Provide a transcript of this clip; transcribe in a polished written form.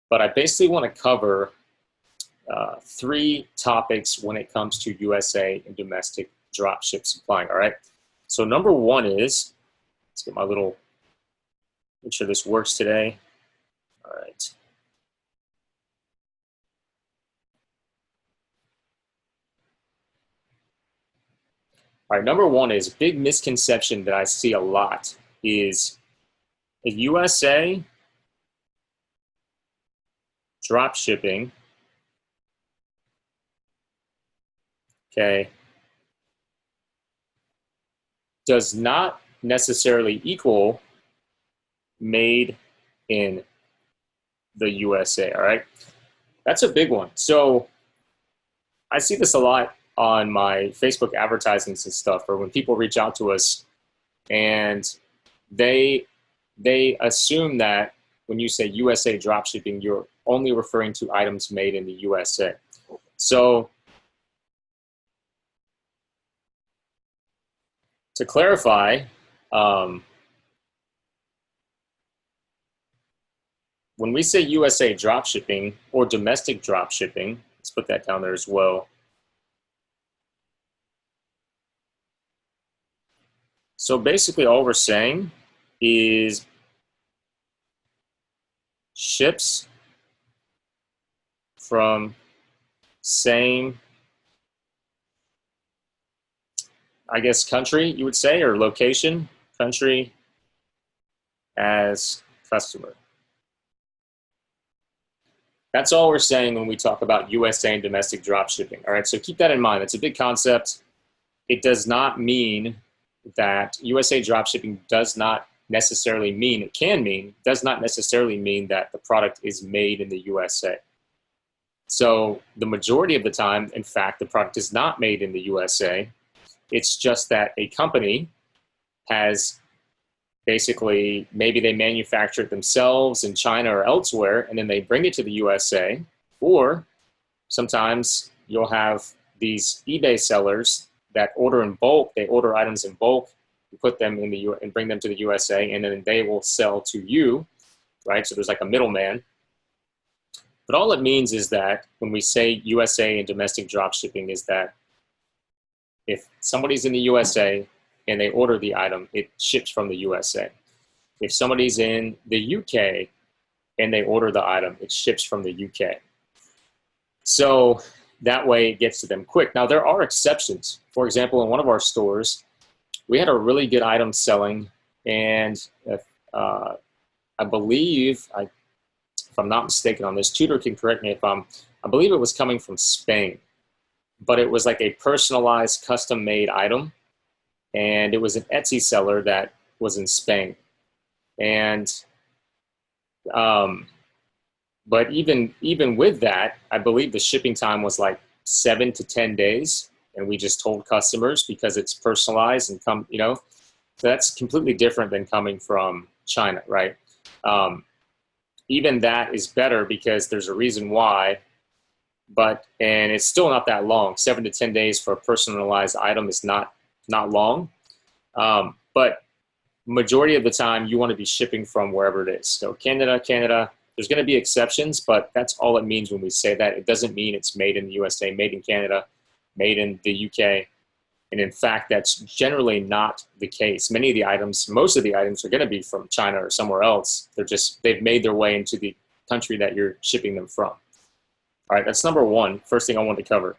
but I basically want to cover 3 topics when it comes to USA and domestic dropship supplying. All right. So number 1 is, let's get my little, make sure this works today. All right. All right, number 1 is a big misconception that I see a lot is a USA drop shipping, okay, does not necessarily equal made in the USA, all right? That's a big one. So I see this a lot on my Facebook advertisements and stuff, or when people reach out to us and they assume that when you say USA dropshipping, you're only referring to items made in the USA. So to clarify, when we say USA dropshipping or domestic dropshipping, let's put that down there as well. So basically all we're saying is ships from same, I guess, country, you would say, or location, country as customer. That's all we're saying when we talk about USA and domestic dropshipping. All right, so keep that in mind. It's a big concept. It does not mean that USA dropshipping does not necessarily mean, it can mean, does not necessarily mean that the product is made in the USA. So the majority of the time, in fact, the product is not made in the USA. It's just that a company has basically, maybe they manufacture it themselves in China or elsewhere, and then they bring it to the USA. Or sometimes you'll have these eBay sellers that order in bulk. They order items in bulk, put them in the and bring them to the USA, and then they will sell to you, right? So there's like a middleman. But all it means is that when we say USA and domestic drop shipping is that if somebody's in the USA and they order the item, it ships from the USA. If somebody's in the UK and they order the item, it ships from the UK. So that way it gets to them quick. Now, there are exceptions. For example, in one of our stores, we had a really good item selling, and I believe, if I'm not mistaken on this, Tudor can correct me if I believe it was coming from Spain, but it was like a personalized, custom-made item, and it was an Etsy seller that was in Spain. And but even with that, I believe the shipping time was like 7 to 10 days, and we just told customers because it's personalized and so that's completely different than coming from China, right? Even that is better because there's a reason why, and it's still not that long. 7 to 10 days for a personalized item is not long, but majority of the time you want to be shipping from wherever it is. So Canada, there's going to be exceptions, but that's all it means when we say that. It doesn't mean it's made in the USA, made in Canada, made in the UK. And in fact, that's generally not the case. Most of the items are going to be from China or somewhere else. They've made their way into the country that you're shipping them from. All right, that's number 1, first thing I want to cover.